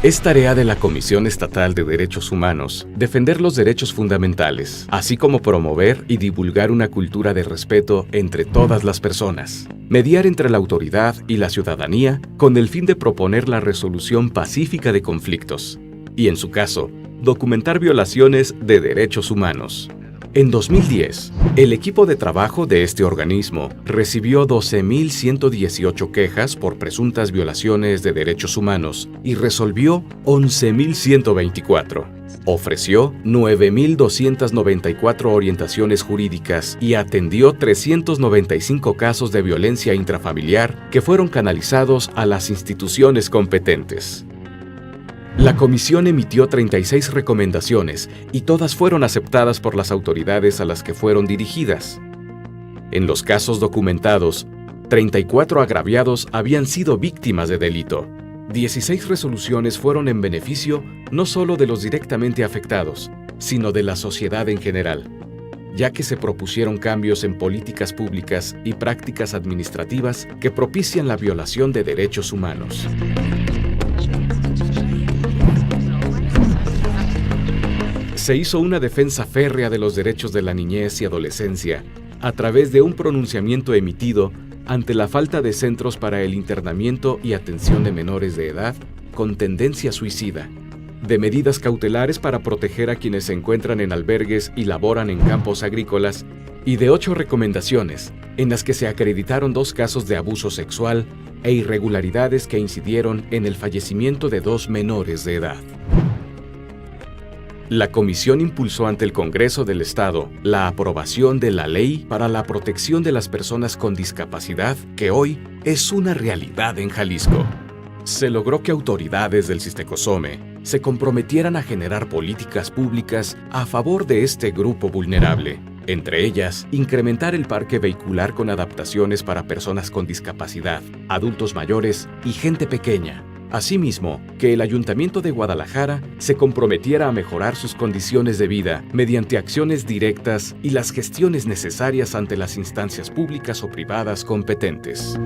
Es tarea de la Comisión Estatal de Derechos Humanos defender los derechos fundamentales, así como promover y divulgar una cultura de respeto entre todas las personas, mediar entre la autoridad y la ciudadanía con el fin de proponer la resolución pacífica de conflictos y, en su caso, documentar violaciones de derechos humanos. En 2010, el equipo de trabajo de este organismo recibió 12.118 quejas por presuntas violaciones de derechos humanos y resolvió 11.124. Ofreció 9.294 orientaciones jurídicas y atendió 395 casos de violencia intrafamiliar que fueron canalizados a las instituciones competentes. La comisión emitió 36 recomendaciones y todas fueron aceptadas por las autoridades a las que fueron dirigidas. En los casos documentados, 34 agraviados habían sido víctimas de delito. 16 resoluciones fueron en beneficio no solo de los directamente afectados, sino de la sociedad en general, ya que se propusieron cambios en políticas públicas y prácticas administrativas que propician la violación de derechos humanos. Se hizo una defensa férrea de los derechos de la niñez y adolescencia a través de un pronunciamiento emitido ante la falta de centros para el internamiento y atención de menores de edad con tendencia suicida, de medidas cautelares para proteger a quienes se encuentran en albergues y laboran en campos agrícolas, y de 8 recomendaciones, en las que se acreditaron 2 casos de abuso sexual e irregularidades que incidieron en el fallecimiento de 2 menores de edad. La comisión impulsó ante el Congreso del Estado la aprobación de la Ley para la Protección de las Personas con Discapacidad, que hoy es una realidad en Jalisco. Se logró que autoridades del Cistecosome se comprometieran a generar políticas públicas a favor de este grupo vulnerable. Entre ellas, incrementar el parque vehicular con adaptaciones para personas con discapacidad, adultos mayores y gente pequeña. Asimismo, que el Ayuntamiento de Guadalajara se comprometiera a mejorar sus condiciones de vida mediante acciones directas y las gestiones necesarias ante las instancias públicas o privadas competentes.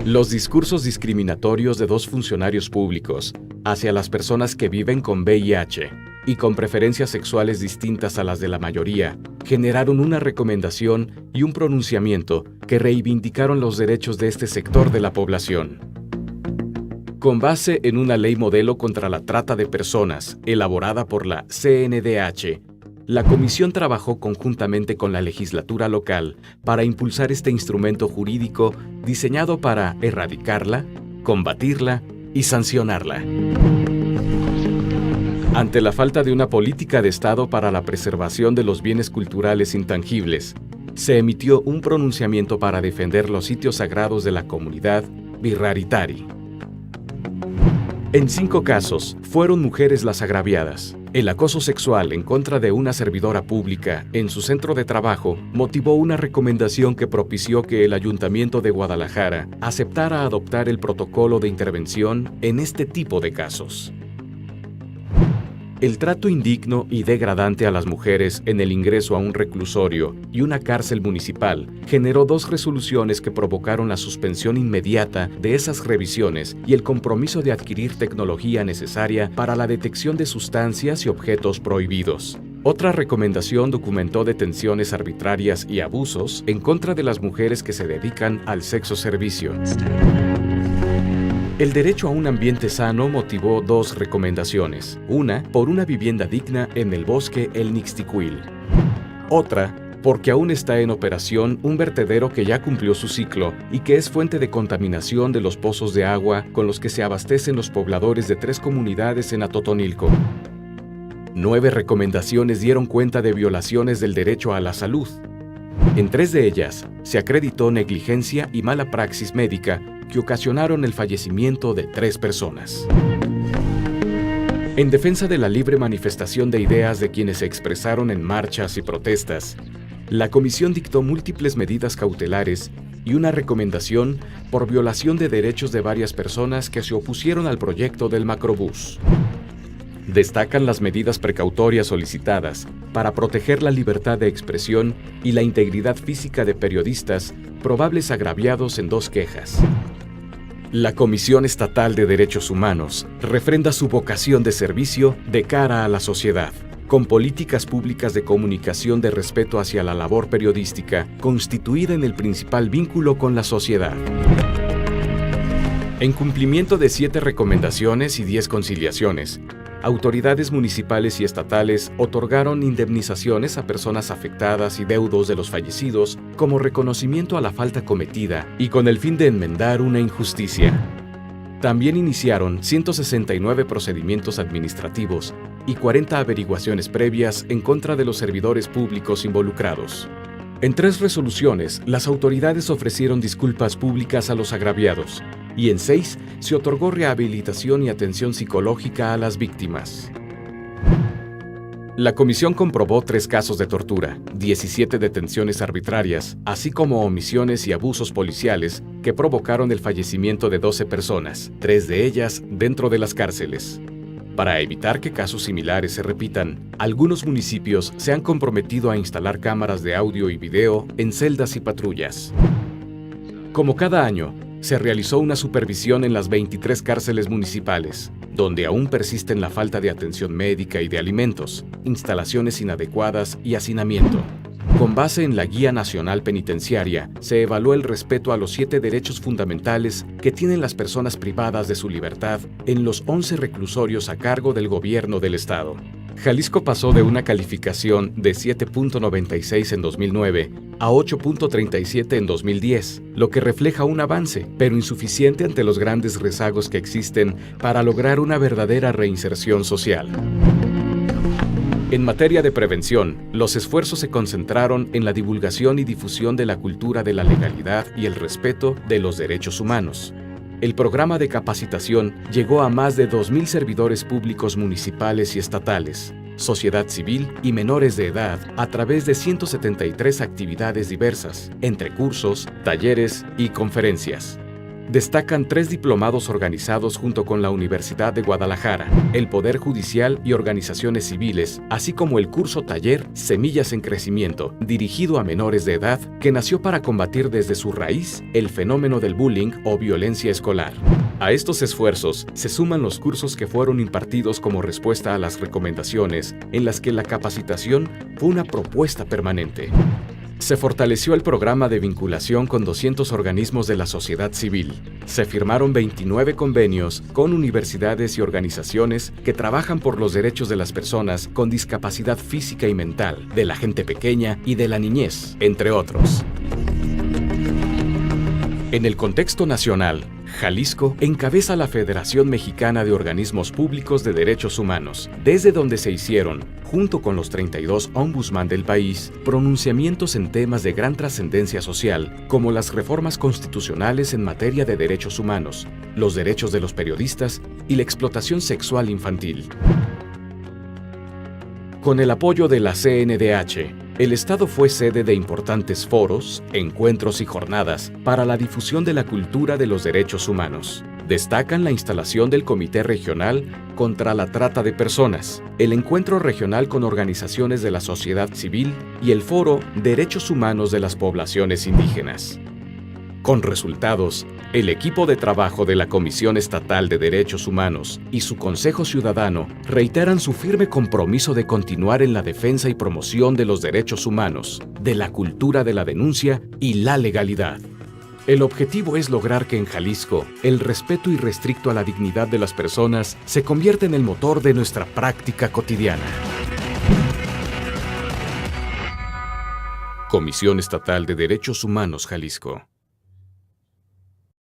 Los discursos discriminatorios de 2 funcionarios públicos hacia las personas que viven con VIH y con preferencias sexuales distintas a las de la mayoría generaron una recomendación y un pronunciamiento que reivindicaron los derechos de este sector de la población. Con base en una ley modelo contra la trata de personas elaborada por la CNDH, la comisión trabajó conjuntamente con la legislatura local para impulsar este instrumento jurídico diseñado para erradicarla, combatirla y sancionarla. Ante la falta de una política de Estado para la preservación de los bienes culturales intangibles, se emitió un pronunciamiento para defender los sitios sagrados de la comunidad Birraritari. En 5 casos, fueron mujeres las agraviadas. El acoso sexual en contra de una servidora pública en su centro de trabajo motivó una recomendación que propició que el Ayuntamiento de Guadalajara aceptara adoptar el protocolo de intervención en este tipo de casos. El trato indigno y degradante a las mujeres en el ingreso a un reclusorio y una cárcel municipal generó 2 resoluciones que provocaron la suspensión inmediata de esas revisiones y el compromiso de adquirir tecnología necesaria para la detección de sustancias y objetos prohibidos. Otra recomendación documentó detenciones arbitrarias y abusos en contra de las mujeres que se dedican al sexo servicio. El derecho a un ambiente sano motivó 2 recomendaciones, una por una vivienda digna en el bosque El Nixtiquil, otra porque aún está en operación un vertedero que ya cumplió su ciclo y que es fuente de contaminación de los pozos de agua con los que se abastecen los pobladores de 3 comunidades en Atotonilco. 9 recomendaciones dieron cuenta de violaciones del derecho a la salud. En 3 de ellas, se acreditó negligencia y mala praxis médica que ocasionaron el fallecimiento de 3 personas. En defensa de la libre manifestación de ideas de quienes se expresaron en marchas y protestas, la comisión dictó múltiples medidas cautelares y una recomendación por violación de derechos de varias personas que se opusieron al proyecto del macrobús. Destacan las medidas precautorias solicitadas para proteger la libertad de expresión y la integridad física de periodistas probables agraviados en 2 quejas. La Comisión Estatal de Derechos Humanos refrenda su vocación de servicio de cara a la sociedad, con políticas públicas de comunicación de respeto hacia la labor periodística, constituida en el principal vínculo con la sociedad. En cumplimiento de 7 recomendaciones y 10 conciliaciones, autoridades municipales y estatales otorgaron indemnizaciones a personas afectadas y deudos de los fallecidos como reconocimiento a la falta cometida y con el fin de enmendar una injusticia. También iniciaron 169 procedimientos administrativos y 40 averiguaciones previas en contra de los servidores públicos involucrados. En 3 resoluciones, las autoridades ofrecieron disculpas públicas a los agraviados, y en 6 se otorgó rehabilitación y atención psicológica a las víctimas. La comisión comprobó 3 casos de tortura, 17 detenciones arbitrarias, así como omisiones y abusos policiales que provocaron el fallecimiento de 12 personas, 3 de ellas dentro de las cárceles. Para evitar que casos similares se repitan, algunos municipios se han comprometido a instalar cámaras de audio y video en celdas y patrullas. Como cada año, se realizó una supervisión en las 23 cárceles municipales, donde aún persisten la falta de atención médica y de alimentos, instalaciones inadecuadas y hacinamiento. Con base en la Guía Nacional Penitenciaria, se evaluó el respeto a los 7 derechos fundamentales que tienen las personas privadas de su libertad en los 11 reclusorios a cargo del gobierno del Estado. Jalisco pasó de una calificación de 7.96 en 2009 a 8.37 en 2010, lo que refleja un avance, pero insuficiente ante los grandes rezagos que existen para lograr una verdadera reinserción social. En materia de prevención, los esfuerzos se concentraron en la divulgación y difusión de la cultura de la legalidad y el respeto de los derechos humanos. El programa de capacitación llegó a más de 2.000 servidores públicos municipales y estatales, sociedad civil y menores de edad a través de 173 actividades diversas, entre cursos, talleres y conferencias. Destacan 3 diplomados organizados junto con la Universidad de Guadalajara, el Poder Judicial y organizaciones civiles, así como el curso taller Semillas en Crecimiento, dirigido a menores de edad, que nació para combatir desde su raíz el fenómeno del bullying o violencia escolar. A estos esfuerzos se suman los cursos que fueron impartidos como respuesta a las recomendaciones, en las que la capacitación fue una propuesta permanente. Se fortaleció el programa de vinculación con 200 organismos de la sociedad civil. Se firmaron 29 convenios con universidades y organizaciones que trabajan por los derechos de las personas con discapacidad física y mental, de la gente pequeña y de la niñez, entre otros. En el contexto nacional, Jalisco encabeza la Federación Mexicana de Organismos Públicos de Derechos Humanos, desde donde se hicieron, junto con los 32 ombudsman del país, pronunciamientos en temas de gran trascendencia social, como las reformas constitucionales en materia de derechos humanos, los derechos de los periodistas y la explotación sexual infantil. Con el apoyo de la CNDH, el Estado fue sede de importantes foros, encuentros y jornadas para la difusión de la cultura de los derechos humanos. Destacan la instalación del Comité Regional contra la Trata de Personas, el Encuentro Regional con organizaciones de la sociedad civil y el Foro Derechos Humanos de las Poblaciones Indígenas. Con resultados, el equipo de trabajo de la Comisión Estatal de Derechos Humanos y su Consejo Ciudadano reiteran su firme compromiso de continuar en la defensa y promoción de los derechos humanos, de la cultura de la denuncia y la legalidad. El objetivo es lograr que en Jalisco el respeto irrestricto a la dignidad de las personas se convierta en el motor de nuestra práctica cotidiana. Comisión Estatal de Derechos Humanos Jalisco.